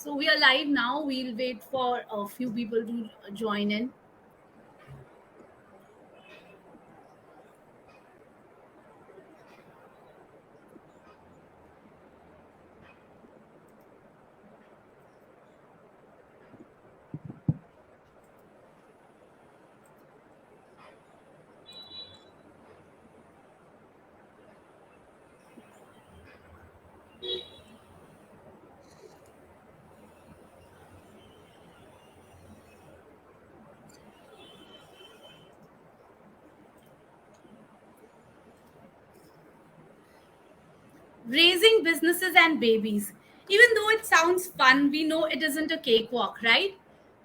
So we are live now. We'll wait for a few people to join in. Raising businesses and babies. Even though it sounds fun, we know it isn't a cakewalk, right?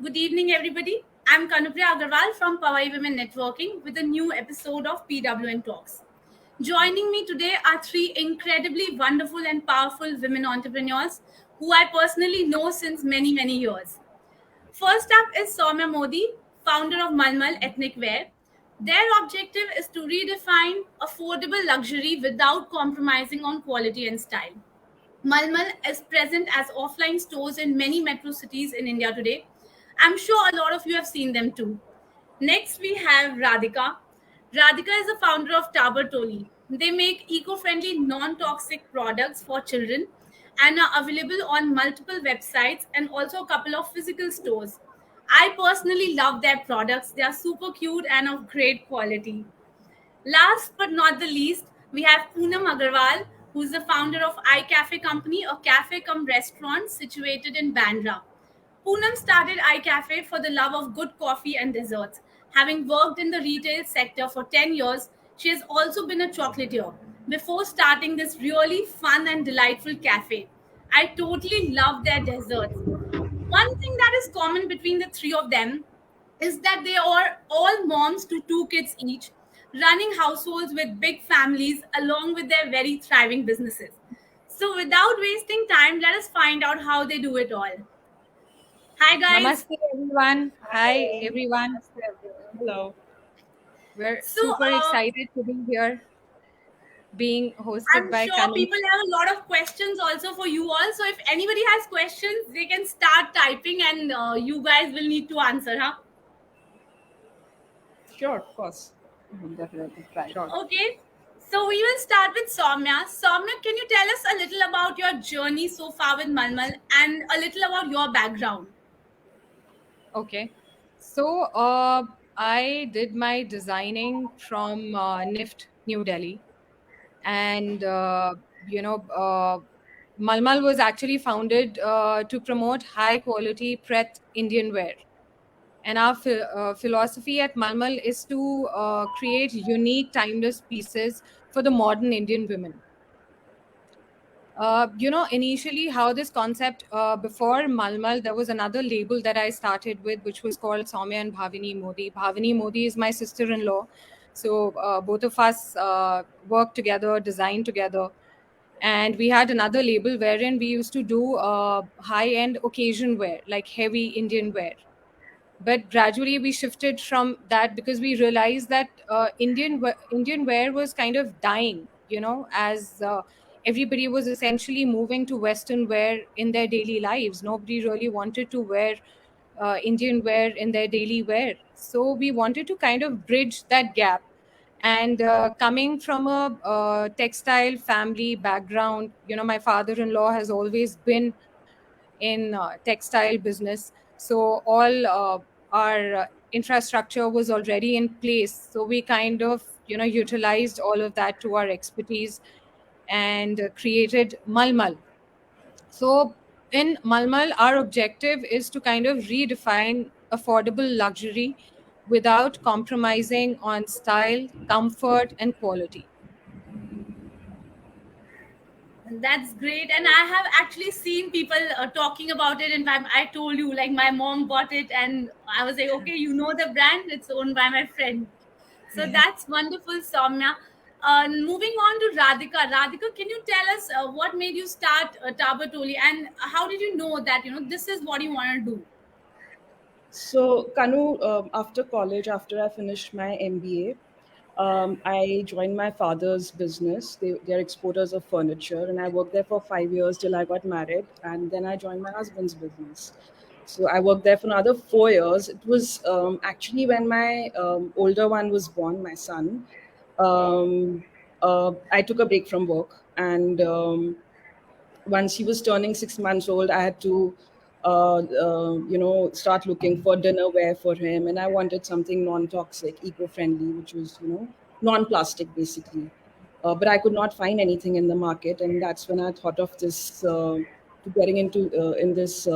Good evening, everybody. I'm Kanupriya Agarwal from Powai Women Networking with a new episode of PWN Talks. Joining me today are three incredibly wonderful and powerful women entrepreneurs who I personally know since many, many years. First up is Soumya Modi, founder of Malmal Ethnic Wear. Their objective is to redefine affordable luxury without compromising on quality and style. Malmal is present as offline stores in many metro cities in India today. I'm sure a lot of you have seen them too. Next, we have Radhika. Radhika is the founder of Tabar Toli. They make eco friendly, non toxic products for children and are available on multiple websites and also a couple of physical stores. I personally love their products, they are super cute and of great quality. Last but not the least, we have Poonam Agarwal, who is the founder of iCafe Company, a cafe cum restaurant situated in Bandra. Poonam started iCafe for the love of good coffee and desserts. Having worked in the retail sector for 10 years, she has also been a chocolatier before starting this really fun and delightful cafe. I totally love their desserts. One thing that is common between the three of them is that they are all moms to two kids each, running households with big families along with their very thriving businesses. So, without wasting time, let us find out how they do it all. Hi, guys. Namaste, everyone. Hi, Hi. everyone. Namaste, everyone. Hello. We're So, super excited to be here, being hosted I'm by sure Kanu. people have a lot of questions also for you all. So, if anybody has questions, they can start typing and you guys will need to answer, huh? Sure, of course. Definitely try. Sure. Okay. So, we will start with Soumya. Soumya, can you tell us a little about your journey so far with Malmal and a little about your background? Okay. So, I did my designing from NIFT, New Delhi. And, Malmal was actually founded to promote high quality Pret Indian wear. And our philosophy at Malmal is to create unique, timeless pieces for the modern Indian women. Initially, how this concept, before Malmal, there was another label that I started with, which was called Soumya and Bhavini Modi. Bhavini Modi is my sister in law. So both of us worked together, designed together. And we had another label wherein we used to do high end occasion wear, like heavy Indian wear. But gradually we shifted from that because we realized that Indian wear was kind of dying, as everybody was essentially moving to Western wear in their daily lives. Nobody really wanted to wear Indian wear in their daily wear. So we wanted to kind of bridge that gap. And coming from a textile family background, my father-in-law has always been in textile business. So all our infrastructure was already in place. So we kind of, utilized all of that to our expertise and created Malmal. So in Malmal, our objective is to kind of redefine affordable luxury without compromising on style, comfort, and quality. That's great. And I have actually seen people talking about it. In fact, I told you, like, my mom bought it, and I was like, okay, you know the brand, it's owned by my friend. So that's wonderful, Soumya. Moving on to Radhika. Radhika, can you tell us what made you start Tabatoli and how did you know that, this is what you want to do? So, Kanu, after college, after I finished my MBA, I joined my father's business. They're exporters of furniture, and I worked there for 5 years till I got married, and then I joined my husband's business. So I worked there for another 4 years. It was actually when my older one was born, my son. Um, I took a break from work, and once he was turning 6 months old, I had to, start looking for dinnerware for him, and I wanted something non-toxic, eco-friendly, which was, non-plastic basically. But I could not find anything in the market, and that's when I thought of this, getting into in this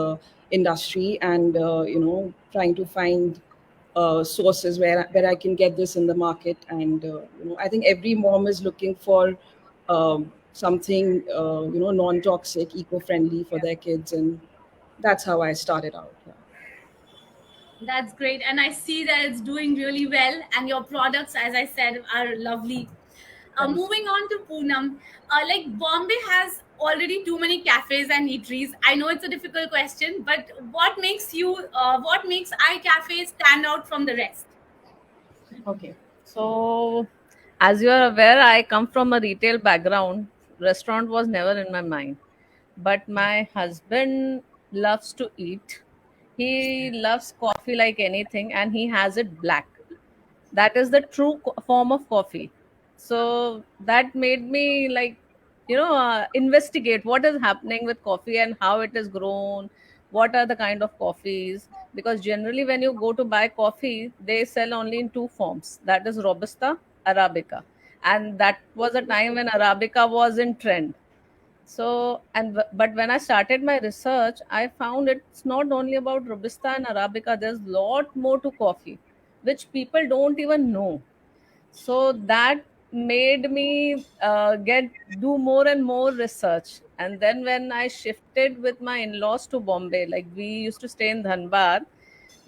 industry, and trying to find sources where I can get this in the market. And I think every mom is looking for something non-toxic, eco-friendly for their kids, and that's how I started out. Yeah. That's great. And I see that it's doing really well. And your products, as I said, are lovely. Thank Moving on to Poonam, like Bombay has already too many cafes and eateries. I know it's a difficult question, but what makes iCafe stand out from the rest? Okay. So, as you are aware, I come from a retail background. Restaurant was never in my mind. But my husband loves to eat. He loves coffee like anything, and he has it black. That is the true form of coffee. So that made me like, investigate what is happening with coffee and how it is grown, what are the kind of coffees. Because generally when you go to buy coffee, they sell only in two forms, that is Robusta, Arabica. And that was a time when Arabica was in trend. So, but when I started my research, I found it's not only about Robusta and Arabica. There's lot more to coffee, which people don't even know. So that made me get do more and more research. And then when I shifted with my in-laws to Bombay, like we used to stay in Dhanbad,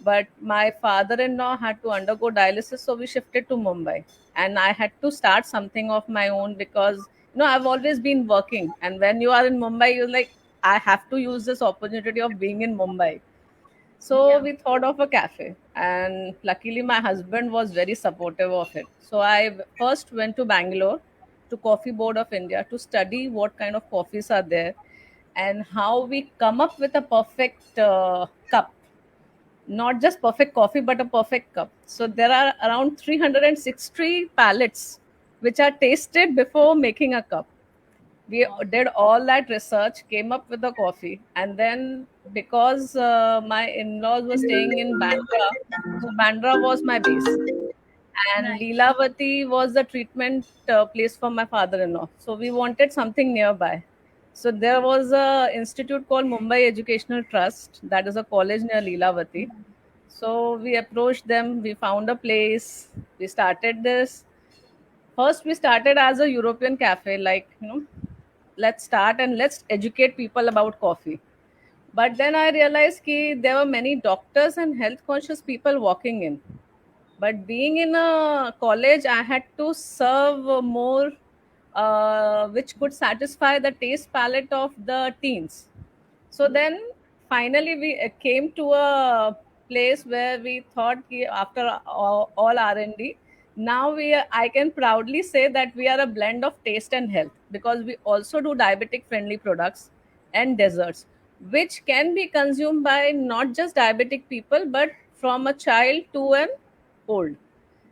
but my father-in-law had to undergo dialysis, so we shifted to Mumbai, and I had to start something of my own because I've always been working, and when you are in Mumbai, you're like, I have to use this opportunity of being in Mumbai. So Yeah. we thought of a cafe, and luckily my husband was very supportive of it. So I first went to Bangalore, to Coffee Board of India, to study what kind of coffees are there and how we come up with a perfect cup, not just perfect coffee but a perfect cup. So there are around 360 pallets which are tasted before making a cup. We Wow. did all that research, came up with the coffee, and then because my in-laws were staying in Bandra, so Bandra was my base, and Nice. Leelavati was the treatment place for my father-in-law. So we wanted something nearby. So there was a institute called Mumbai Educational Trust, that is a college near Leelavati. So we approached them, we found a place, we started this. First, we started as a European cafe, like, let's start and let's educate people about coffee. But then I realized that there were many doctors and health conscious people walking in. But being in a college, I had to serve more, which could satisfy the taste palette of the teens. So then finally we came to a place where we thought after all R&D, now I can proudly say that we are a blend of taste and health, because we also do diabetic friendly products and desserts which can be consumed by not just diabetic people but from a child to an old.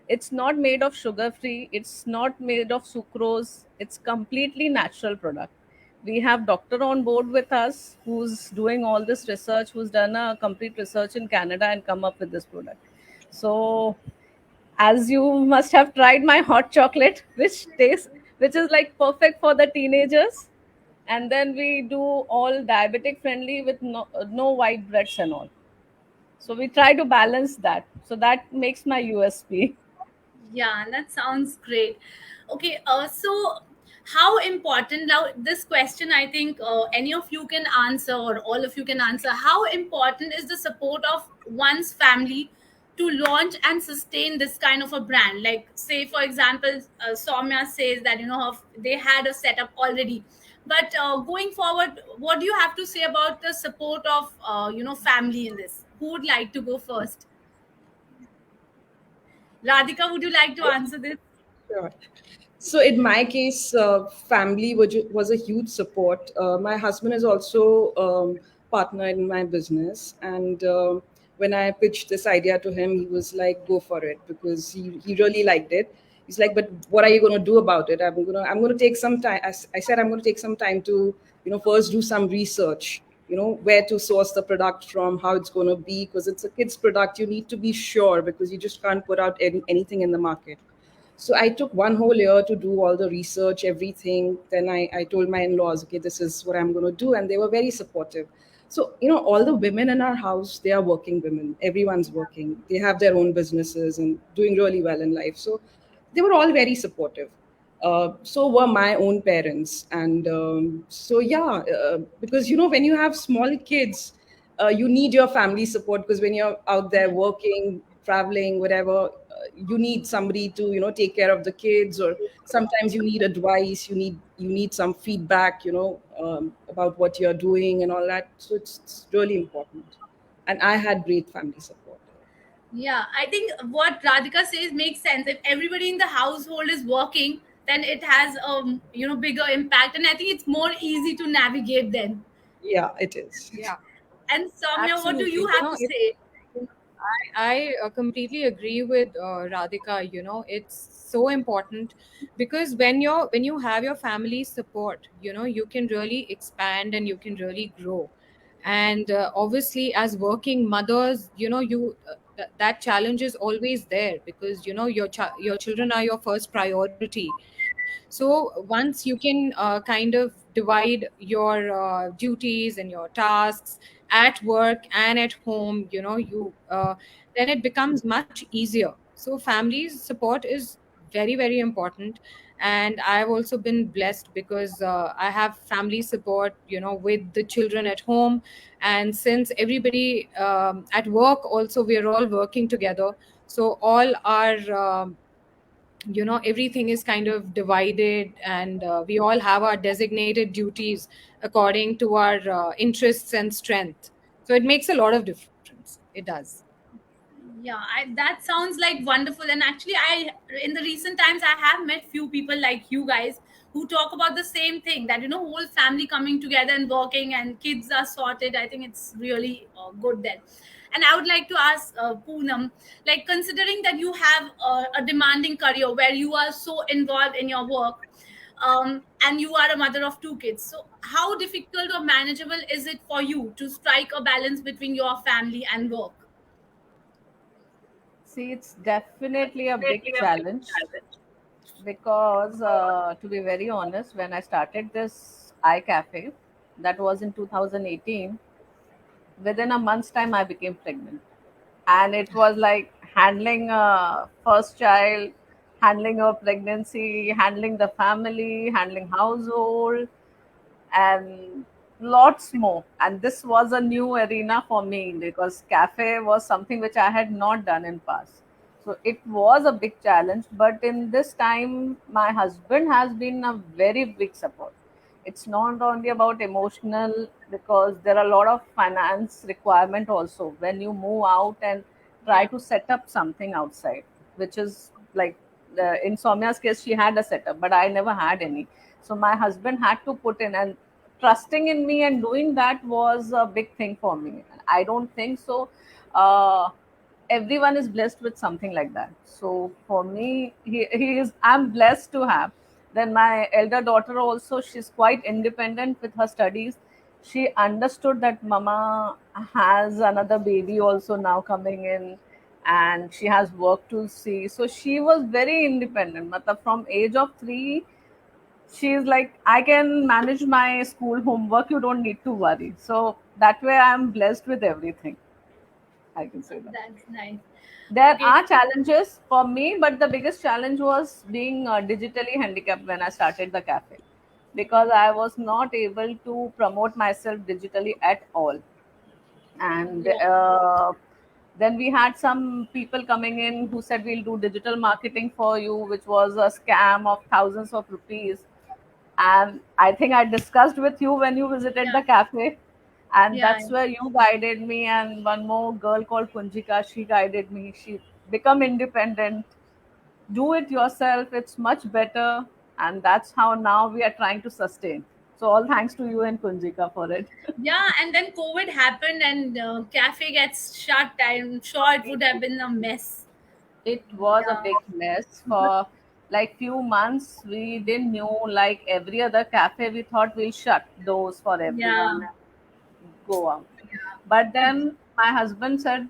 It's not made of sugar free, it's not made of sucrose, it's completely natural product. We have doctor on board with us who's doing all this research, who's done a complete research in Canada and come up with this product. So as you must have tried my hot chocolate, which is like perfect for the teenagers, and then we do all diabetic friendly with no white breads and all. So we try to balance that, so that makes my USP. Yeah, that sounds great. Okay, so how important now this question I think any of you can answer or all of you can answer. How important is the support of one's family to launch and sustain this kind of a brand? Like, say for example, Soumya says that they had a setup already, but going forward, what do you have to say about the support of family in this? Who would like to go first? Radhika, would you like to answer this? Sure. So in my case, family was a huge support. My husband is also partner in my business, and when I pitched this idea to him, he was like, "Go for it," because he really liked it. He's like, "But what are you going to do about it?" I'm gonna take some time. I said I'm going to take some time to first do some research. Where to source the product from, how it's going to be, because it's a kids product. You need to be sure because you just can't put out anything in the market. So I took one whole year to do all the research, everything. Then I told my in-laws, okay, this is what I'm going to do. And they were very supportive. So, all the women in our house, they are working women. Everyone's working. They have their own businesses and doing really well in life. So they were all very supportive. So were my own parents. And so, yeah, because, when you have small kids, you need your family support because when you're out there working, traveling, whatever, you need somebody to take care of the kids, or sometimes you need advice, you need some feedback, about what you're doing and all that. So it's really important, and I had great family support. Yeah, I think what Radhika says makes sense. If everybody in the household is working, then it has bigger impact, and I think it's more easy to navigate then. Yeah, it is. Yeah, And Soumya, what do absolutely. you have to say? I completely agree with Radhika. It's so important because when you have your family support, you can really expand and you can really grow. And obviously, as working mothers, that challenge is always there because your children are your first priority. So once you can kind of divide your duties and your tasks at work and at home, you then it becomes much easier. So family's support is very, very important. And I've also been blessed because I have family support, with the children at home. And since everybody at work also, we're all working together. So all our everything is kind of divided, and we all have our designated duties according to our interests and strength. So it makes a lot of difference. It does. Yeah, that sounds like wonderful. And actually, in the recent times, I have met few people like you guys who talk about the same thing, that whole family coming together and working and kids are sorted. I think it's really good then. And I would like to ask Poonam, like considering that you have a demanding career where you are so involved in your work, and you are a mother of two kids. So, how difficult or manageable is it for you to strike a balance between your family and work? See, it's definitely a big challenge because, to be very honest, when I started this iCafe, that was in 2018, within a month's time, I became pregnant. And it was like handling a first child, handling a pregnancy, handling the family, handling household, and lots more. And this was a new arena for me because cafe was something which I had not done in past. So it was a big challenge, but in this time my husband has been a very big support. It's not only about emotional, because there are a lot of finance requirement also when you move out and try Yeah. to set up something outside, which is like, in Soumya's case she had a setup, but I never had any. So my husband had to put in, and trusting in me and doing that was a big thing for me. I don't think so. Uh, Everyone is blessed with something like that. So for me, he is. I'm blessed to have. Then my elder daughter also, she's quite independent with her studies. She understood that Mama has another baby also now coming in, and she has work to see. So she was very independent. Matlab, from age of 3, she's like, I can manage my school homework, you don't need to worry. So that way I'm blessed with everything, I can say that. That's nice. There Okay. are challenges for me, but the biggest challenge was being digitally handicapped when I started the cafe, because I was not able to promote myself digitally at all. And Yeah. then we had some people coming in who said, we'll do digital marketing for you, which was a scam of thousands of rupees. And I think I discussed with you when you visited Yeah. the cafe, and Yeah. that's where you guided me. And one more girl called Kunjika, she guided me. She become independent. do it yourself. It's much better, and that's how now we are trying to sustain. So all thanks to you and Kunjika for it. Yeah, and then COVID happened and cafe gets shut. I'm sure it would have been a mess. It was a Yeah, big mess for like few months. We didn't know, like every other cafe, we thought we'll shut doors for yeah, everyone and go out. But then my husband said,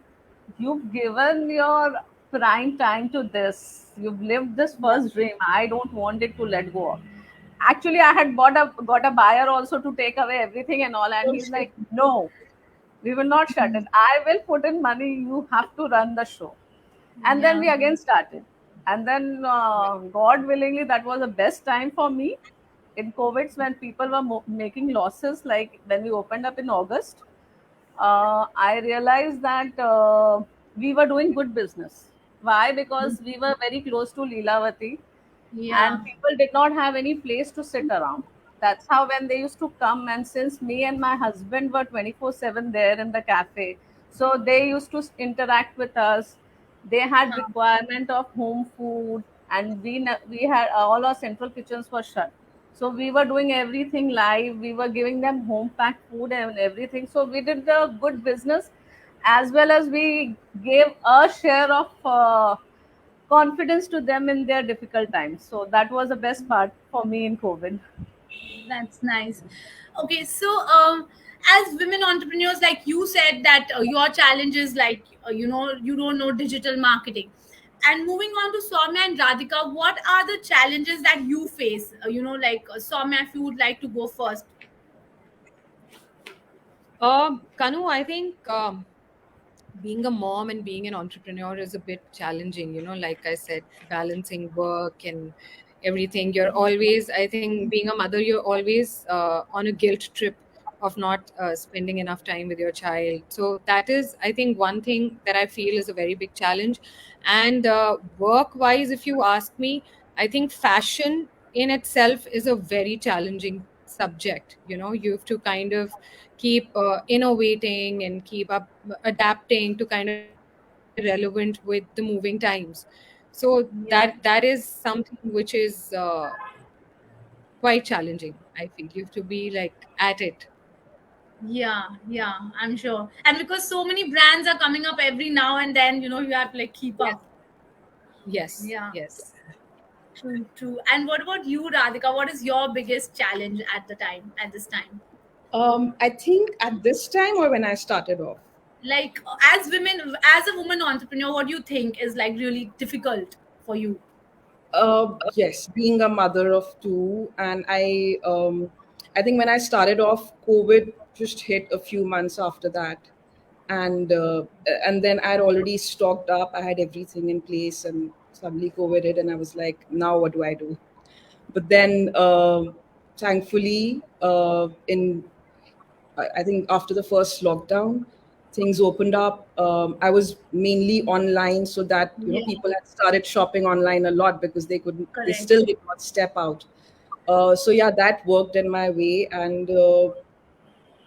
"You've given your prime time to this. You've lived this yeah, first dream. I don't want it to let go." Actually, I had got a buyer also to take away everything and all, and Oh, he's shit. like, "No, we will not shut it. I will put in money. You have to run the show." And then yeah, we again started, and then God willingly, that was the best time for me in COVID when people were making losses. Like when we opened up in August, I realized that we were doing good business. Why? Because we were very close to Leelavati, yeah. and people did not have any place to sit around. That's how when they used to come, and since me and my husband were 24/7 there in the cafe, so they used to interact with us. They had Huh. requirement of home food, and we had all our central kitchens were shut. So we were doing everything live. We were giving them home packed food and everything. So we did the good business, as well as we gave a share of confidence to them in their difficult times. So that was the best part for me in COVID. That's nice. Okay, so as women entrepreneurs, like you said, that your challenge is like you don't know digital marketing. And moving on to Soumya and Radhika, what are the challenges that you face? Like Soumya, if you would like to go first. Kanu, I think being a mom and being an entrepreneur is a bit challenging, like I said, balancing work and everything. You're always, I think, being a mother, you're always on a guilt trip of not spending enough time with your child. So that is, I think, one thing that I feel is a very big challenge. And work wise, if you ask me, I think fashion in itself is a very challenging subject. You have to kind of keep innovating and keep up adapting to kind of relevant with the moving times. So Yeah. that is something which is quite challenging. I feel you have to be like at it. Yeah, yeah, I'm sure. And because so many brands are coming up every now and then, you have to like keep Yes, up. yes, Yeah, yes. true, true. And what about you, Radhika? What is your biggest challenge at this time? I think at this time or when I started off. Like as women, as a woman entrepreneur, what do you think is like really difficult for you? Yes, being a mother of two, and I think when I started off, COVID just hit a few months after that, and then I'd already stocked up. I had everything in place, and suddenly COVID hit, and I was like, now what do I do? But then, thankfully, in I think after the first lockdown, things opened up. I was mainly online, so that Yeah, people had started shopping online a lot because they correct. still did not step out. So yeah, that worked in my way, and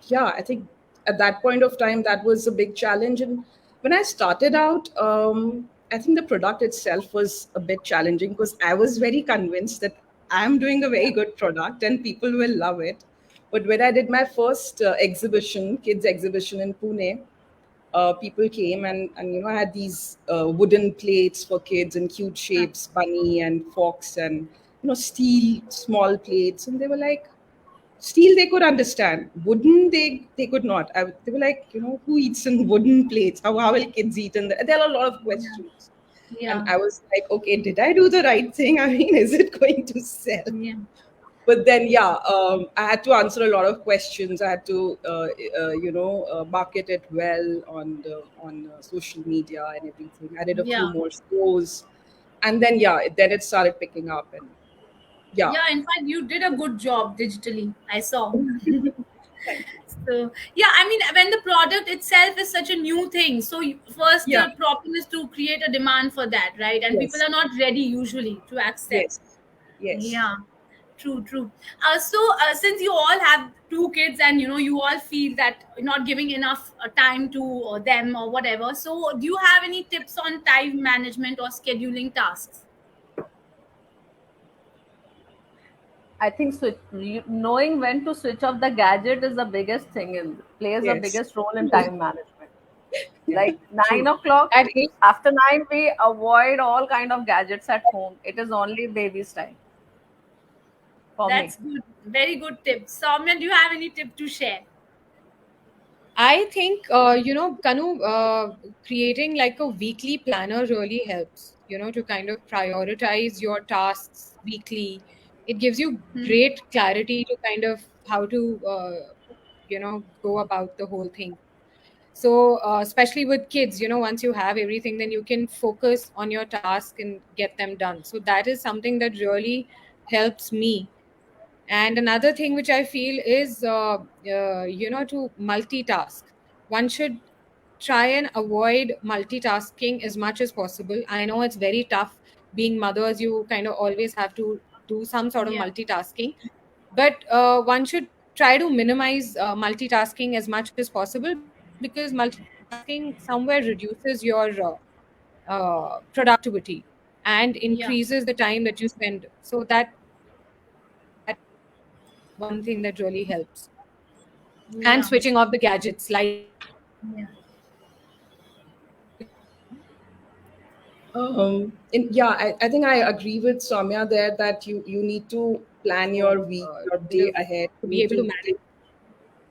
yeah, I think at that point of time that was a big challenge. And when I started out, I think the product itself was a bit challenging because I was very convinced that I'm doing a very good product and people will love it. But when I did my first exhibition, kids exhibition in Pune, people came, and I had these wooden plates for kids in cute Huh. shapes, bunny and fox, and steel small plates, and they were like, steel they could understand, wooden they could not. They were like, who eats in wooden plates? How will kids eat in there are a lot of Yeah, questions, and yeah, I was like, okay, did I do the right thing? I mean, is it going to sell? yeah, But then yeah, I had to answer a lot of questions. I had to market it well on social media and everything. I did a few yeah. more shows, and then yeah, then it started picking up, and yeah. Yeah, in fact, you did a good job digitally. I saw. Thank you. So yeah, I mean, when the product itself is such a new thing, so first Yeah. the problem is to create a demand for that, right? And people Yes. are not ready usually to accept. Yes. Yes. Yeah, true, true. So since you all have two kids and you all feel that you're not giving enough time to them or whatever, so do you have any tips on time management or scheduling tasks? I think knowing when to switch off the gadget is the biggest thing and plays the Yes, biggest role in time management. Like true. 9 o'clock, At age, after 9, we avoid all kind of gadgets at home. It is only baby's time for me. That's good. Very good tip. Soumya, do you have any tip to share? I think, Kanu, creating like a weekly planner really helps, to kind of prioritize your tasks weekly. It gives you Hmm. great clarity to kind of how to, go about the whole thing. So, especially with kids, once you have everything, then you can focus on your task and get them done. So, that is something that really helps me. And another thing which I feel is, to multitask. One should try and avoid multitasking as much as possible. I know it's very tough being mothers, you kind of always have to do some sort of Yeah. multitasking, but one should try to minimize multitasking as much as possible because multitasking somewhere reduces your productivity and Yeah. increases the time that you spend. So that one thing that really helps. And Yeah. switching off the gadgets, like Yeah. Yeah, I think I agree with Soumya there that you need to plan your so week, your kind day of ahead. to You be need able to to manage.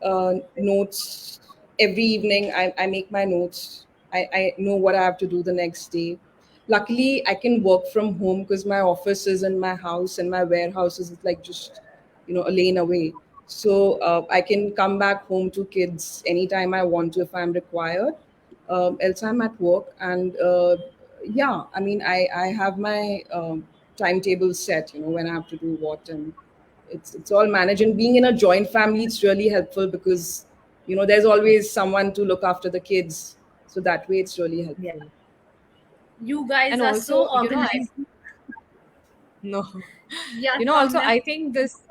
take notes every evening. I make my notes. I know what I have to do the next day. Luckily, I can work from home because my office is in my house and my warehouse is like just a lane away. So I can come back home to kids anytime I want to if I'm required. Else I'm at work, and yeah, I mean I have my timetable set. When I have to do what, and it's all managed. And being in a joint family, it's really helpful because there's always someone to look after the kids. So that way, it's really Yeah. helpful. You guys And are so also, I organized. no, Yeah, also Soumya. I think this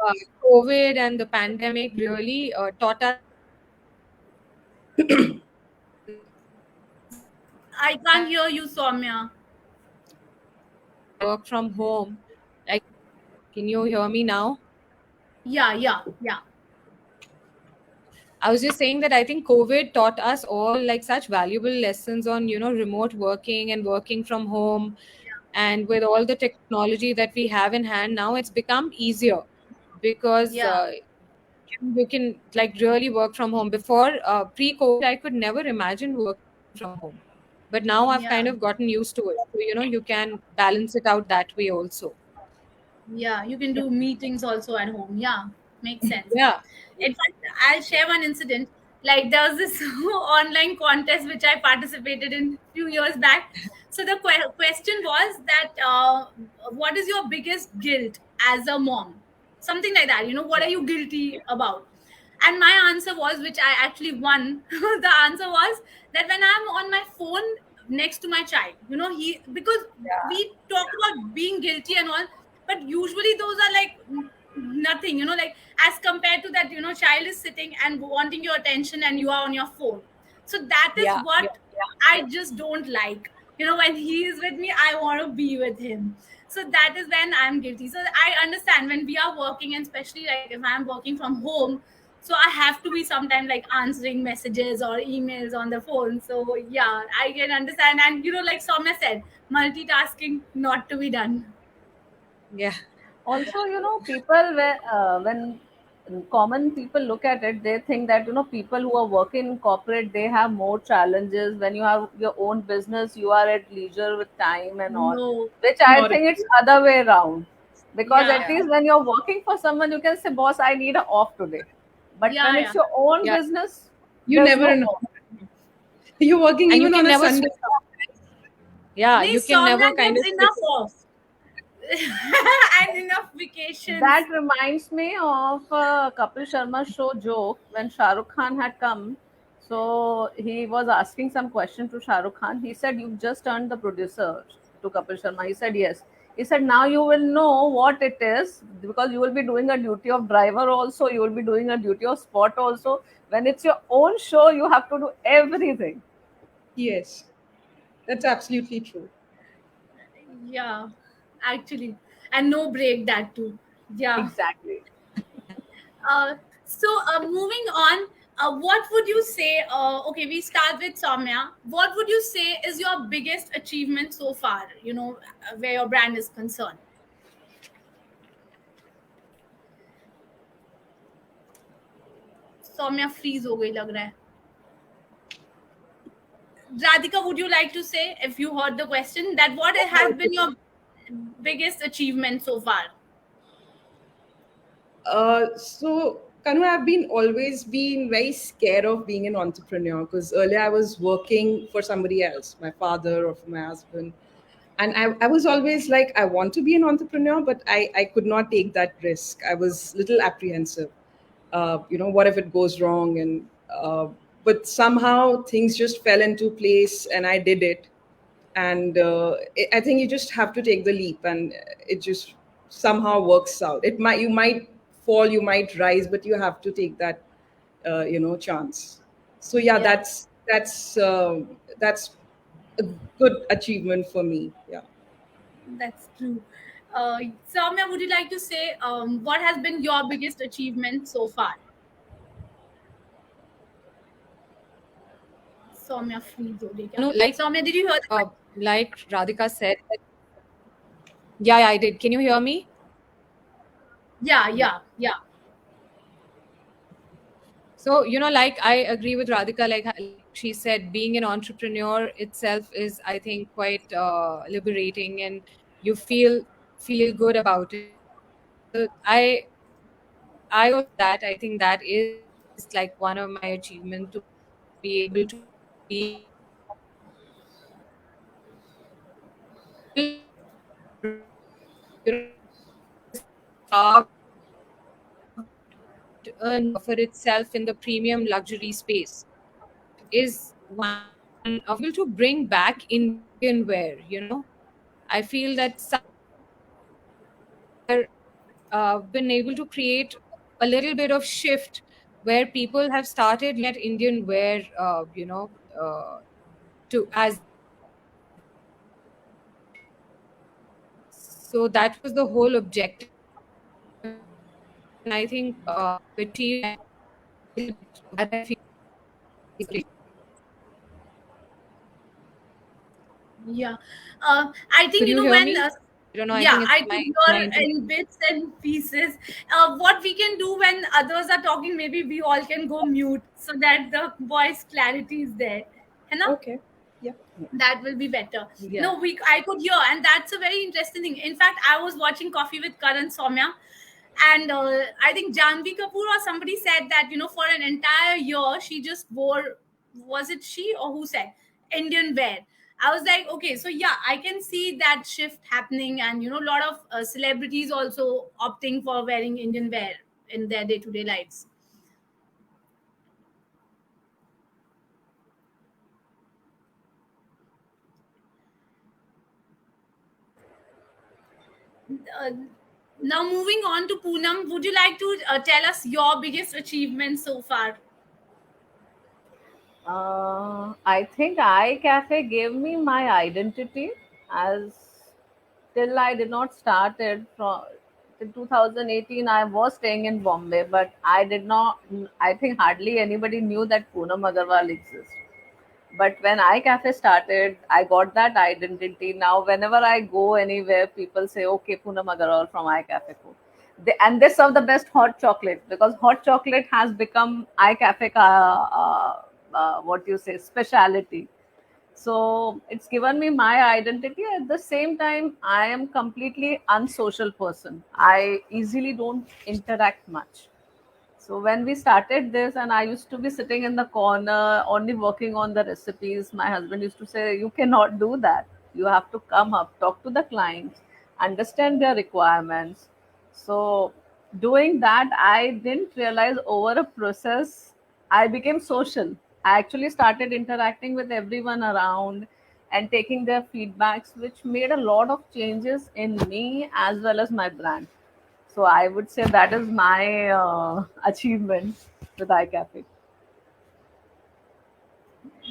COVID and the pandemic really taught us I can't hear you, Soumya. work from home. Like, can you hear me now? Yeah, yeah, yeah. I was just saying that I think COVID taught us all like such valuable lessons on, remote working and working from home. And with all the technology that we have in hand now, it's become easier because Yeah, you can like really work from home. Before pre-COVID, I could never imagine working from home. But now I've yeah, kind of gotten used to it. So, you can balance it out that way also. yeah. You can Yeah. do meetings also at home. Yeah, makes sense. Yeah. In fact, I'll share one incident. Like there was this online contest which I participated in a few years back. So the question was that what is your biggest guilt as a mom? Something like that. What are you guilty about? And my answer was, which I actually won. The answer was that when I'm on my phone next to my child, he because we talk about being guilty and all, but usually those are like nothing, like as compared to that, child is sitting and wanting your attention and you are on your phone. So that is Yeah. what I just don't like. When he is with me, I want to be with him. So that is when I'm guilty. So I understand when we are working, and especially like if I'm working from home, so I have to be sometime like answering messages or emails on the phone. So yeah, I can understand. And like Soumya said, multitasking not to be done. Yeah. Also, people when common people look at it, they think that people who are working in corporate, they have more challenges. When you have your own business, you are at leisure with time and all, No. which I Not think it's other way around. Because Yeah, at Yeah. least when you're working for someone, you can say, boss, I need a off today. But when yeah, yeah. it's your own Yeah. business, you there's never no know. off. You're working And you even can on a never Sunday. switch off. Yeah. Nee, You can never Soumya kind of gets switch enough off. off. And enough That vacations. reminds me of Kapil Sharma show joke when Shah Rukh Khan had come. So he was asking some question to Shah Rukh Khan. He said, "You've just turned the producer to Kapil Sharma." He said, "Yes." He said, "Now you will know what it is because you will be doing a duty of driver also. You will be doing a duty of spot also. When it's your own show, you have to do everything." Yes, that's absolutely true. Yeah, actually. And no break, that too. Yeah. Exactly. Moving on, what would you say? Okay, we start with Soumya. What would you say is your biggest achievement so far? Where your brand is concerned. Saumya freeze हो गई लग रहा है. Radhika, would you like to say, if you heard the question, that what has been your biggest achievement so far? So Kanu, I've been always been very scared of being an entrepreneur because earlier I was working for somebody else, my father or for my husband. And I was always like, I want to be an entrepreneur, but I could not take that risk. I was a little apprehensive. What if it goes wrong? But somehow things just fell into place and I did it. And I think you just have to take the leap, and it just somehow works out. You might fall, you might rise, but you have to take that chance. So yeah, Yeah, that's a good achievement for me. Yeah. that's true. Soumya, would you like to say what has been your biggest achievement so far? Soumya freeze हो गई क्या? No, like Soumya, did you hear the question? like Radhika said. Yeah, I did. Can you hear me? Yeah, Yeah. yeah, yeah. So, like I agree with Radhika, like she said, being an entrepreneur itself is, I think, quite liberating, and you feel good about it. So I also that I think that is like one of my achievements, to be able to be car for itself in the premium luxury space is one of able to bring back Indian wear. I feel that been able to create a little bit of shift where people have started looking at Indian wear, to as so that was the whole objective, and I think achieved that I feel is great. Yeah. I think, Could you hear when, me? I don't know. I yeah, think it's I could my hear internet. in bits and pieces. What we can do when others are talking, maybe we all can go mute so that the voice clarity is there. है ना? Okay. Yeah. That will be better. Yeah. No, I could hear, and that's a very interesting thing. In fact, I was watching Coffee with Karan, Soumya, and I think Janvi Kapoor or somebody said that, for an entire year she just wore, was it she or who said, Indian wear. I was like, okay, so yeah, I can see that shift happening, and a lot of celebrities also opting for wearing Indian wear in their day-to-day lives. uh, Now, moving on to Poonam, would you like to tell us your biggest achievement so far? I think iCafe gave me my identity, as till I did not start it from till 2018. I was staying in Bombay, but I did not. I think hardly anybody knew that Poonam Agarwal exists. But when iCafe started, I got that identity. Now, whenever I go anywhere, people say, "Okay, Poonam Agarwal from iCafe." And they serve the best hot chocolate, because hot chocolate has become iCafe ka, what you say, speciality. So it's given me my identity. At the same time, I am completely unsocial person. I easily don't interact much. So when we started this, and I used to be sitting in the corner only working on the recipes, my husband used to say, "You cannot do that. You have to come up, talk to the clients, understand their requirements." So doing that, I didn't realize over a process, I became social. I actually started interacting with everyone around and taking their feedbacks, which made a lot of changes in me as well as my brand. So I would say that is my achievement with iCafe.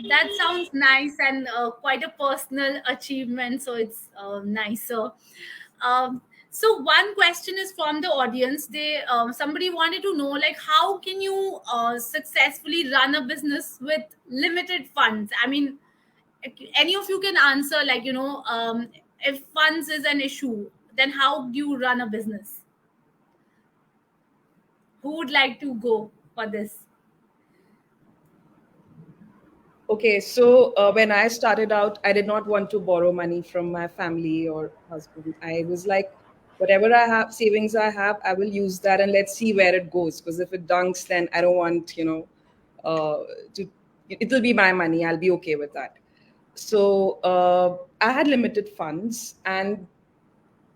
That sounds nice, and quite a personal achievement, so it's nicer. Um, So one question is from the audience. They somebody wanted to know, like, how can you successfully run a business with limited funds? I mean, any of you can answer, like, if funds is an issue, then how do you run a business? Who would like to go for this? Okay, so when I started out, I did not want to borrow money from my family or husband. I was like, whatever I have, savings I have, I will use that and let's see where it goes. Because if it dunks, then I don't want, to, it'll be my money. I'll be okay with that. So I had limited funds, and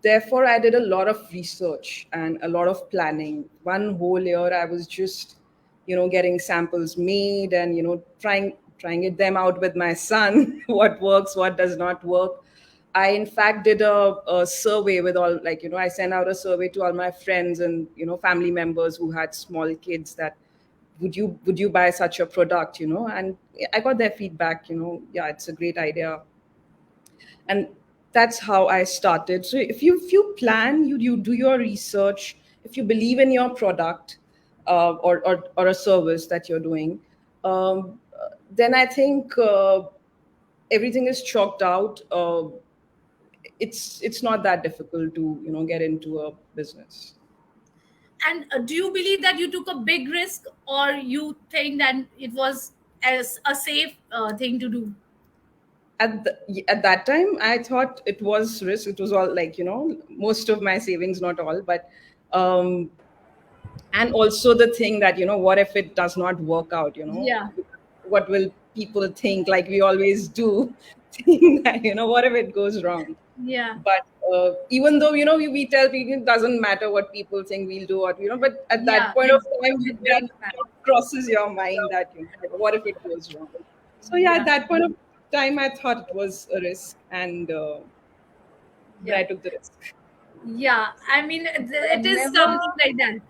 therefore I did a lot of research and a lot of planning. One whole year I was just, getting samples made and, trying it them out with my son, what works, what does not work. I in fact did a survey with all, like, I sent out a survey to all my friends and, family members who had small kids, that would you buy such a product, and I got their feedback, yeah, it's a great idea. And that's how I started. So if you plan, you do your research. If you believe in your product, or a service that you're doing, then I think everything is chalked out. It's not that difficult to get into a business. And do you believe that you took a big risk, or you think that it was as a safe thing to do? At that time I thought it was risk. It was all, like, most of my savings, not all, but um and also the thing that, what if it does not work out, Yeah, what will people think, like we always do. Think that, what if it goes wrong. yeah, But even though, we tell people it doesn't matter what people think, we'll do what, but at that yeah. point of time It that does matter. crosses your mind that, what if it goes wrong. So yeah, at Yeah, that point of time I thought it was a risk, and but yeah, I took the risk. yeah. I mean, I've it is never. something like that.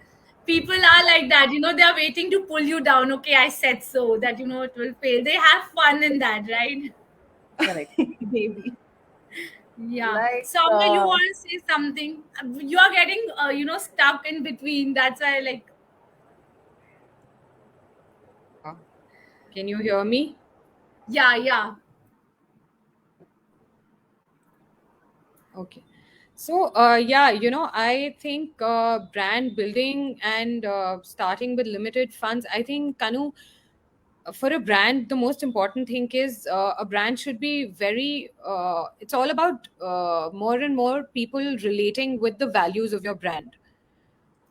People are like that, they are waiting to pull you down. Okay, I said so, that it will fail. They have fun in that, right? Correct. Maybe. Yeah. Like, Soumya, you want to say something? You are getting, stuck in between. That's why, like, Can you hear me? yeah, yeah, Okay. So, yeah, I think brand building and starting with limited funds, I think, Kanu, for a brand, the most important thing is a brand should be it's all about more and more people relating with the values of your brand.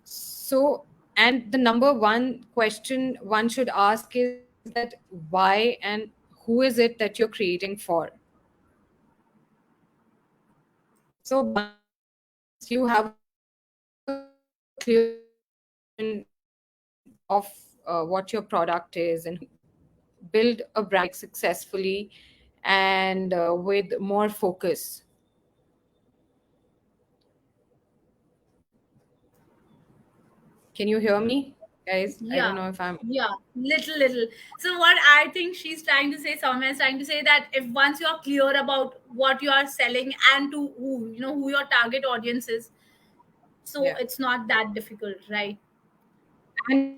So, and the number one question one should ask is that why and who is it that you're creating for? So once you have a clear vision of what your product is, and build a brand successfully and with more focus. Can you hear me, guys? I yeah, don't know if I'm. yeah. Little. So what I think she's trying to say, Soumya is trying to say, that if once you are clear about what you are selling and to who, who your target audience is, so Yeah. it's not that difficult, right? And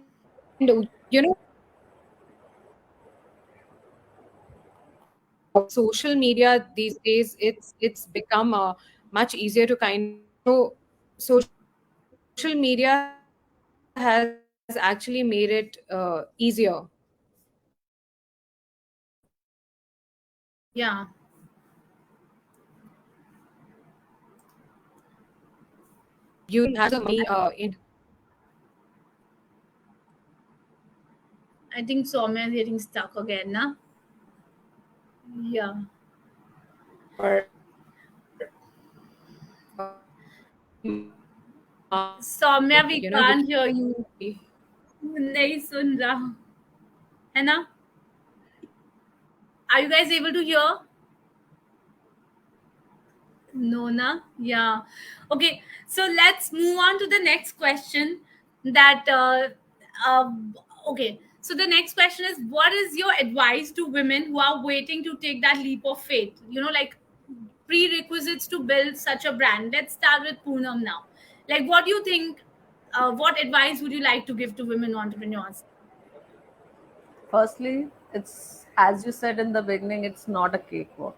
social media these days, it's become much easier to kind of social media has actually made it easier Yeah. you has a money in I think Soumya is getting stuck again, na? Yeah. Soumya, we which can't hear you. नहीं सुन रहा है ना? Are you guys able to hear? No, na? Yeah. Okay. So let's move on to the next question. That uh, okay. So the next question is, what is your advice to women who are waiting to take that leap of faith? Like, prerequisites to build such a brand? Let's start with Poonam now. Like, what do you think? What advice would you like to give to women entrepreneurs? Firstly, it's as you said in the beginning, it's not a cakewalk.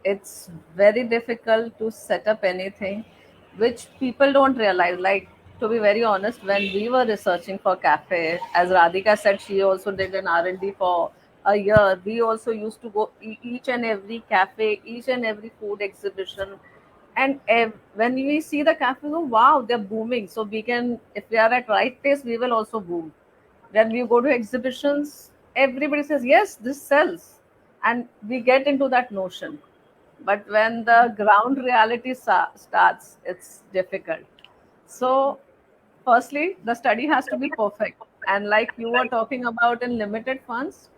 It's very difficult to set up anything which people don't realize. Like, to be very honest, when we were researching for cafe, as Radhika said, she also did an R&D for a year. We also used to go each and every cafe, each and every food exhibition, and when we see the cafe, oh wow, they're booming. So we can, if we are at right place, we will also boom. When we go to exhibitions, everybody says yes, this sells, and we get into that notion. But when the ground reality starts, it's difficult. So firstly, the study has to be perfect, and like you were talking about in limited funds,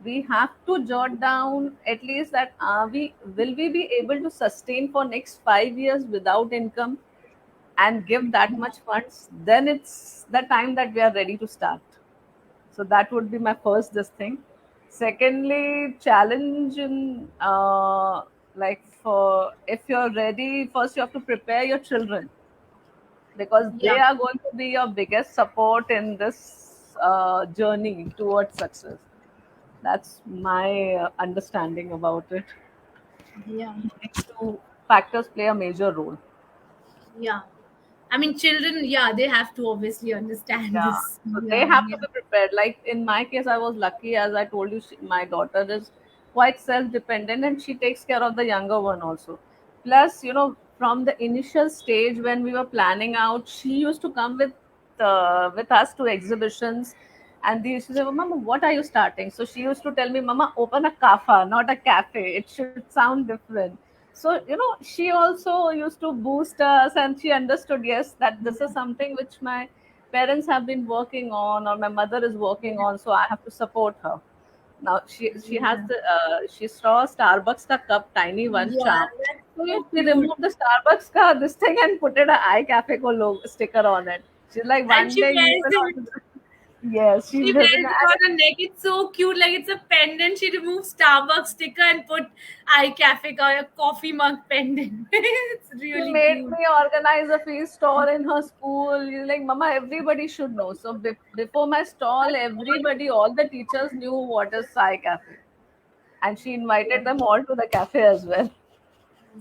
we have to jot down at least that we be able to sustain for next 5 years without income and give that much funds, then it's the time that we are ready to start. So that would be my first this thing. Secondly, challenge in like, for if you're ready, first you have to prepare your children, because they Yeah. are going to be your biggest support in this journey towards success. That's my understanding about it. Yeah. These two factors play a major role. Yeah. I mean, children, yeah, they have to obviously understand Yeah, this. so they Yeah. have Yeah. to be prepared. Like in my case, I was lucky, as I told you, my daughter is quite self-dependent, and she takes care of the younger one also. Plus, from the initial stage when we were planning out, she used to come with us to exhibitions, and they used to say, "Oh, Mama, what are you starting?" So she used to tell me, "Mama, open a kafa, not a cafe. It should sound different." So she also used to boost us, and she understood, yes, that this is something which my parents have been working on, or my mother is working on, so I have to support her. Now she has Yeah. she saw Starbucks ka cup, tiny one, Yeah, charm. that's So so she cute. removed the Starbucks ka this thing and put it a iCafe ko sticker on it. She's like, And one she day you wears will it. also. Yes, She she's living. wears it on her neck. It's so cute. Like it's a pendant. She removed Starbucks sticker and put iCafe ka a coffee mug pendant. It's She really made cute. me organize a feast stall in her school. She's like, Mama, everybody should know. So before my stall, everybody, all the teachers knew what is Sai Cafe. And she invited them all to the cafe as well.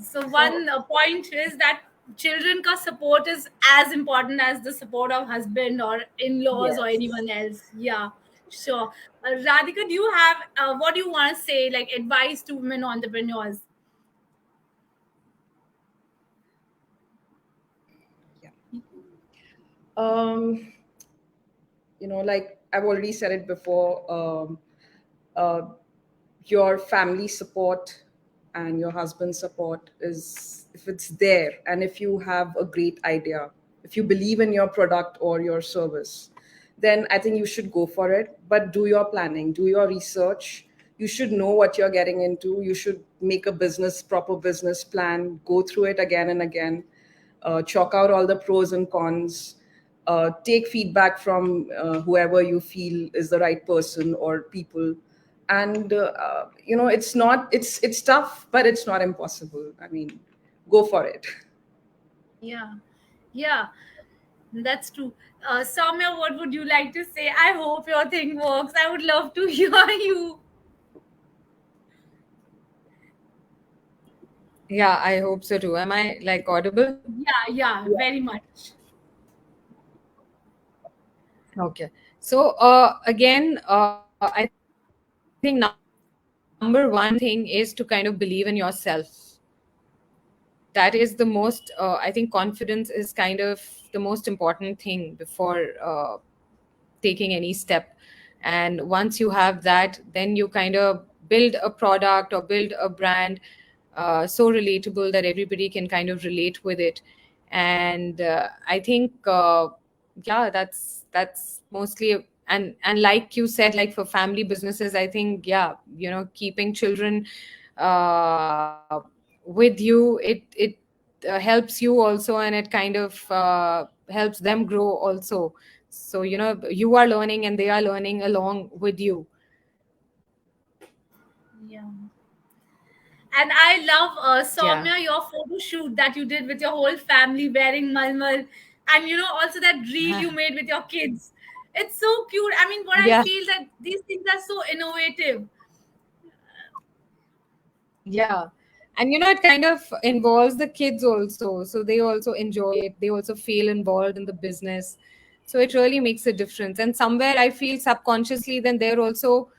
So So, one point is that children ka support is as important as the support of husband or in-laws or yes. anyone else. Yeah, sure. Radhika, do you have what do you want to say, like advice to women entrepreneurs? Yeah. Um, like I've already said it before, uh, your family support and your husband's support is, if it's there, and if you have a great idea, if you believe in your product or your service, then I think you should go for it. But do your planning, do your research. You should know what you're getting into. You should make a proper business plan, go through it again and again, chalk out all the pros and cons, take feedback from whoever you feel is the right person or people. And it's tough, but it's not impossible. I mean, go for it. Yeah, yeah, that's true. Soumya, what would you like to say? I hope your thing works. I would love to hear you. Yeah, I hope so too. Am I like audible? Yeah, yeah, Yeah. very much. Okay. So again, I think number one thing is to kind of believe in yourself. That is the most, I think confidence is kind of the most important thing before taking any step. And once you have that, then you kind of build a product or build a brand so relatable that everybody can kind of relate with it. And I think yeah, that's mostly. And like you said, like for family businesses, I think, yeah, keeping children uh, with you, it helps you also, and it kind of helps them grow also. So you are learning and they are learning along with you. Yeah. And I love Yeah. Soumya, your photo shoot that you did with your whole family wearing malmal, and also that reel you made with your kids. It's so cute. I mean, what I Yeah. feel that these things are so innovative. Yeah. And it kind of involves the kids also. So they also enjoy it. They also feel involved in the business. So it really makes a difference. And somewhere I feel subconsciously, then they're also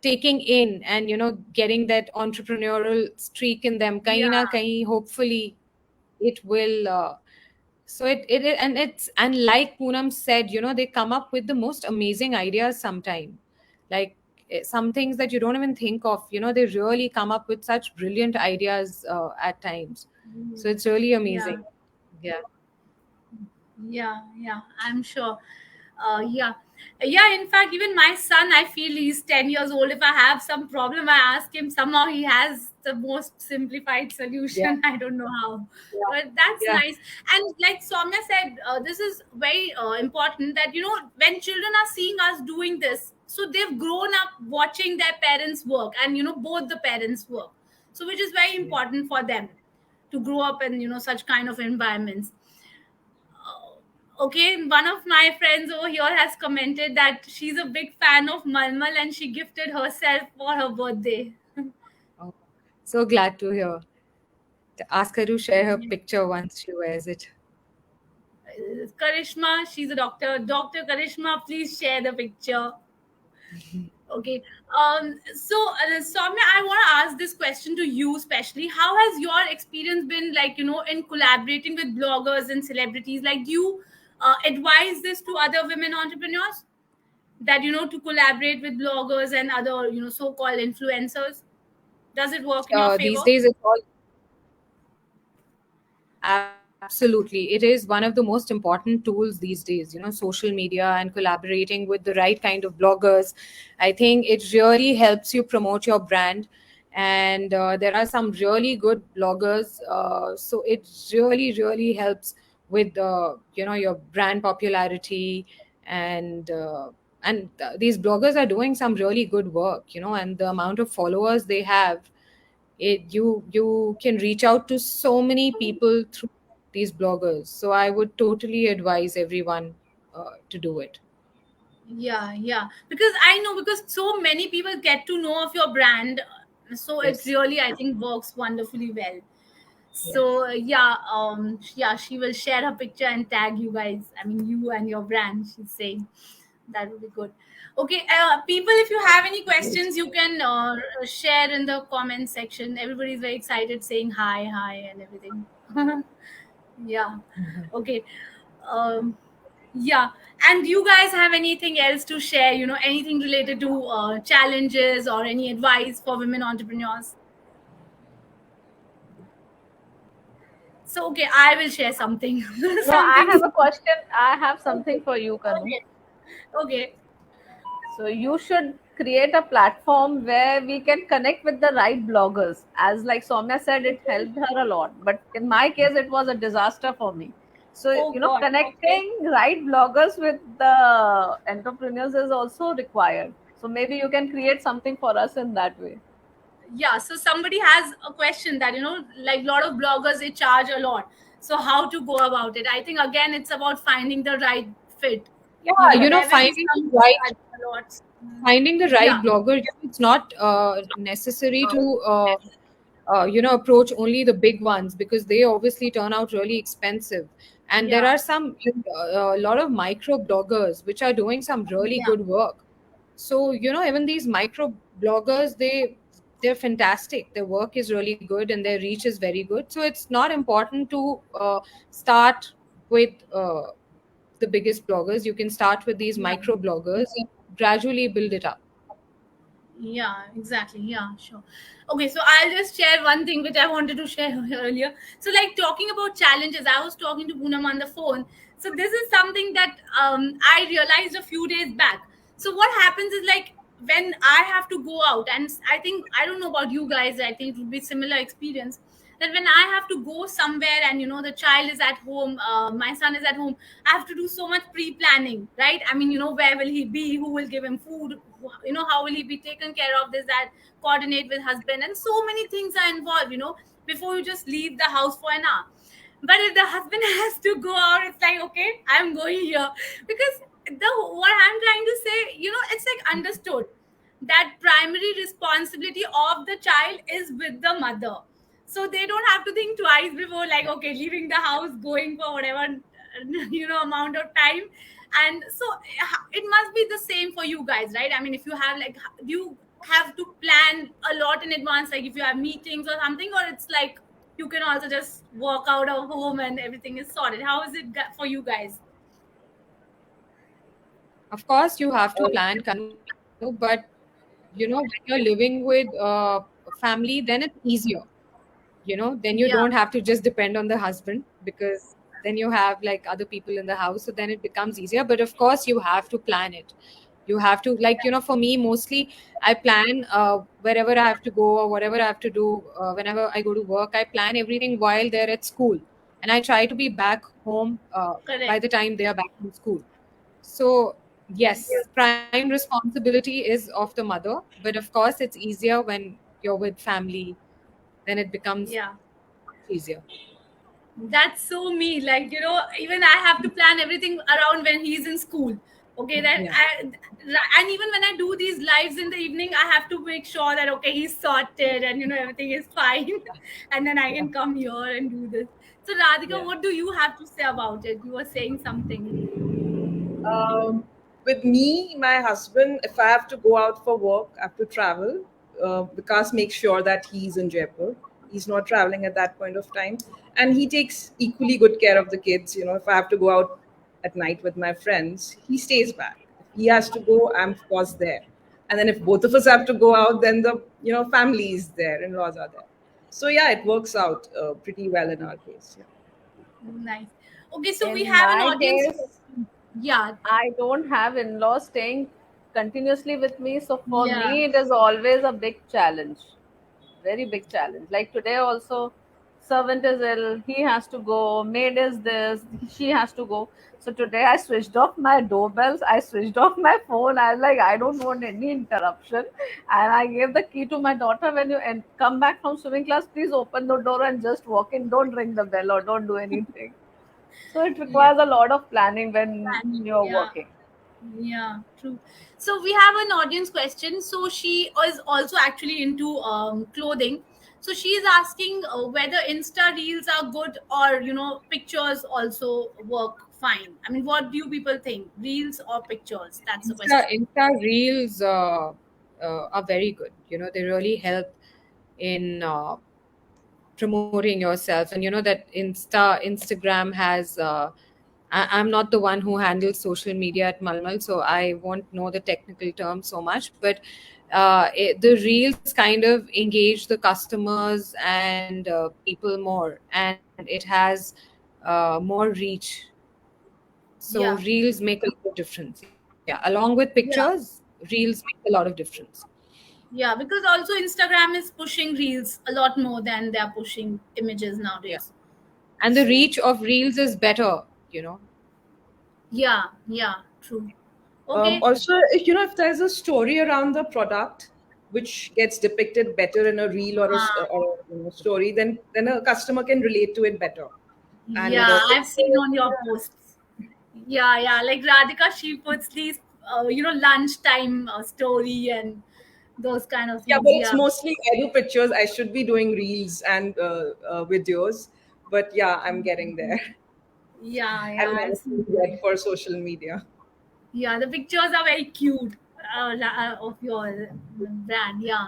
taking in and, getting that entrepreneurial streak in them. Kahin na Yeah, kahin, hopefully it will. And like Poonam said, they come up with the most amazing ideas sometime. Like some things that you don't even think of, they really come up with such brilliant ideas at times. So it's really yeah. amazing. Yeah. Yeah, I'm sure. Yeah, yeah. In fact, even my son, I feel he's 10 years old. If I have some problem, I ask him. Somehow, he has the most simplified Yeah. solution. I don't know how, Yeah. but that's Yeah. nice. And like Soumya said, this is very important. That when children are seeing us doing this, so they've grown up watching their parents work, and both the parents work. So, which is very Yeah. important for them to grow up in such kind of environments. Okay, one of my friends over here has commented that she's a big fan of Malmal and she gifted herself for her birthday. Oh, so glad to hear. Ask her to share her picture once she wears it. Karishma, she's a doctor. Dr. Karishma, please share the picture. Okay. So, Soumya, I want to ask this question to you, especially. How has your experience been, like, in collaborating with bloggers and celebrities? Like, do you advise this to other women entrepreneurs that, to collaborate with bloggers and other, so-called influencers? Does it work in your These favor? days, it's all absolutely. It is one of the most important tools these days, social media and collaborating with the right kind of bloggers. I think it really helps you promote your brand. And there are some really good bloggers. So it really, really helps with, your brand popularity. And, these bloggers are doing some really good work, and the amount of followers they have, you can reach out to so many people through these bloggers. So I would totally advise everyone to do it. Yeah. Because I know, because so many people get to know of your brand. So it Yes. really, I think, works wonderfully well. Yes. So yeah, she will share her picture and tag you guys. I mean, you and your brand. She's saying that would be good. Okay, people, if you have any Great. questions, you can share in the comment section. Everybody's very excited, saying hi, and everything. Yeah. Okay. Um, yeah. And you guys have anything else to share? Anything related to challenges or any advice for women entrepreneurs? So okay, I will share something. No, I Something. have a question. I have something for you, Kanu. Okay. Okay. So you should create a platform where we can connect with the right bloggers. As like Soumya said, it helped her a lot. But in my case, it was a disaster for me. So, Oh God. Okay. connecting right bloggers with the entrepreneurs is also required. So maybe you can create something for us in that way. Yeah. So somebody has a question that like a lot of bloggers, they charge a lot. So how to go about it? I think again, it's about finding the right fit. Yeah, There will be finding some the right charge a lot. finding the Yeah. right blogger. It's not necessary to approach only the big ones, because they obviously turn out really expensive. And there Yeah. are some a lot of micro bloggers which are doing some really Yeah. good work. So even these micro bloggers, they're fantastic. Their work is really good and their reach is very good. So it's not important to start with the biggest bloggers. You can start with these Yeah. micro bloggers and gradually build it up. Yeah, exactly. Yeah, sure. Okay, so I'll just share one thing which I wanted to share earlier. So, like talking about challenges, I was talking to Poonam on the phone. So, this is something that I realized a few days back. So, what happens is like when I have to go out, and I think, I don't know about you guys, I think it would be similar experience. That when I have to go somewhere and the child is at home, my son is at home, I have to do so much pre planning, right? I mean, where will he be? Who will give him food? how will he be taken care of, this, that, coordinate with husband, and so many things are involved, before you just leave the house for an hour. But if the husband has to go out, it's like, okay, I'm going here. Because what I'm trying to say, it's like understood that primary responsibility of the child is with the mother. So they don't have to think twice before, like, okay, leaving the house, going for whatever, amount of time. And so it must be the same for you guys, right? I mean, if you have like, you have to plan a lot in advance, like if you have meetings or something, or it's like you can also just walk out of home and everything is sorted. How is it for you guys? Of course, you have to plan, Kanu, but when you're living with family, then it's easier. Then you Yeah. don't have to just depend on the husband, because then you have like other people in the house, so then it becomes easier. But of course, you have to plan it. You have to, like, for me, mostly I plan wherever I have to go or whatever I have to do. Whenever I go to work, I plan everything while they're at school, and I try to be back home by Correct. the time they are back from school. So yes, prime responsibility is of the mother, but of course it's easier when you're with family. Then it becomes Yeah. easier. That's so me. Like, even I have to plan everything around when he's in school. Okay, Yeah. and even when I do these lives in the evening, I have to make sure that, okay, he's sorted and, everything is fine. And then I can come here and do this. So, Radhika, Yeah. what do you have to say about it? You were saying something. With me, my husband, if I have to go out for work, I have to travel. Vikas makes sure that he's in Jaipur. He's not traveling at that point of time. And he takes equally good care of the kids. If I have to go out at night with my friends, he stays back. If he has to go, I'm of course there. And then if both of us have to go out, then the family is there, in-laws are there. So yeah, it works out pretty well in our case. Yeah. Nice. Okay, so we In have an my audience. case, Yeah. I don't have in-laws staying continuously with me. So for Yeah. me, it is always a big challenge, very big challenge. Like today also, servant is ill, he has to go, maid is this, she has to go. So today I switched off my doorbells, I switched off my phone. I was like, I don't want any interruption. And I gave the key to my daughter, when you come back from swimming class, please open the door and just walk in. Don't ring the bell or don't do anything. So it requires a lot of planning when Planning. you're Yeah. working. Yeah, true. So we have an audience question. So she is also actually into clothing. So she is asking whether Insta reels are good, or pictures also work fine. I mean, what do you people think? Reels or pictures? That's the question. Insta reels are very good. They really help in promoting yourself. And that Instagram has. I'm not the one who handles social media at Malmal, so I won't know the technical terms so much. But the reels kind of engage the customers and people more, and it has more reach. So Yeah. reels make a lot of difference. Yeah, along with Yeah. pictures, reels make a lot of difference. Yeah, because also Instagram is pushing reels a lot more than they are pushing images Yeah. nowadays. And the reach of reels is better. Yeah, true. Okay. Also, if there's a story around the product which gets depicted better in a reel or a story, then a customer can relate to it better. And Yeah, I've seen on your posts. Yeah. Like Radhika, she puts these, lunchtime story and those kind of yeah, things. but it's Yeah, mostly edu pictures. I should be doing reels and videos, but yeah, I'm getting there. yeah. I'm I've managing seen. to get for social media. Yeah, the pictures are very cute of your brand. Yeah.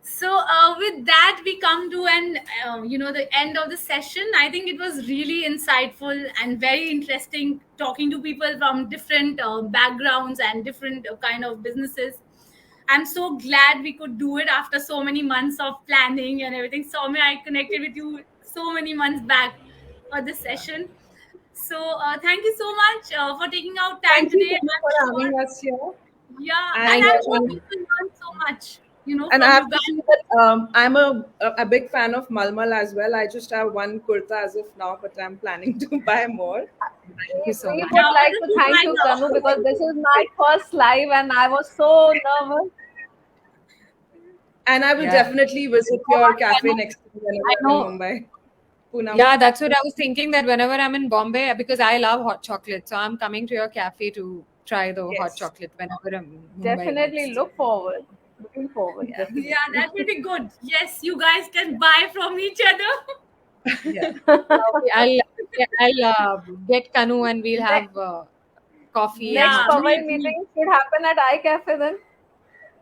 So with that, we come to the end of the session. I think it was really insightful and very interesting talking to people from different backgrounds and different kind of businesses. I'm so glad we could do it after so many months of planning and everything. Soumya, I connected with you so many months back for this session. So thank you so much for taking out time Thank you today. so much I'm for sure, having us here. yeah, and And Thank I'm you, sure Kanu. people learn so much, and I from you have to guys. say that I'm a big fan of Malmal as well. I just have one kurta as of now, but I'm planning to buy more. Thank you so We much. would Now, like this to is thank my you, love. Kanu, because this is my first live and I was so nervous. And I will Yeah. definitely visit your cafe next time whenever I I'm in know. Mumbai. Poonam. Yeah, that's what I was thinking, that whenever I'm in Bombay, because I love hot chocolate, so I'm coming to your cafe to try the hot Yes. chocolate whenever I'm in Mumbai Definitely next. look forward. Looking forward, Yeah. definitely. Yeah, that will be good. Yes, you guys can buy from each other. Yeah. I'll get Kanu and we'll Next, have coffee and next Yeah, hot chocolate. me Powai too. meeting should happen at iCafe then.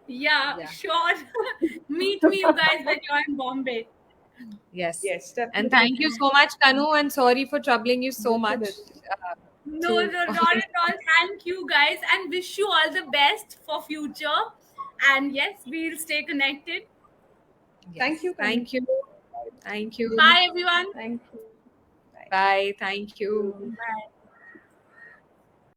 Yeah, Yeah. sure. Meet me, you guys, when you're in Bombay. Yes. Yes, And definitely. thank you so much, Kanu, and sorry for troubling you so much Definitely. uh, No, through no, all not these. at all. Thank you, guys, and wish you all the best for future. And yes, we'll stay connected. Thank Yes. you, Kanu. Thank you. Thank you. Bye, everyone. Thank you. Bye. Thank you. Bye.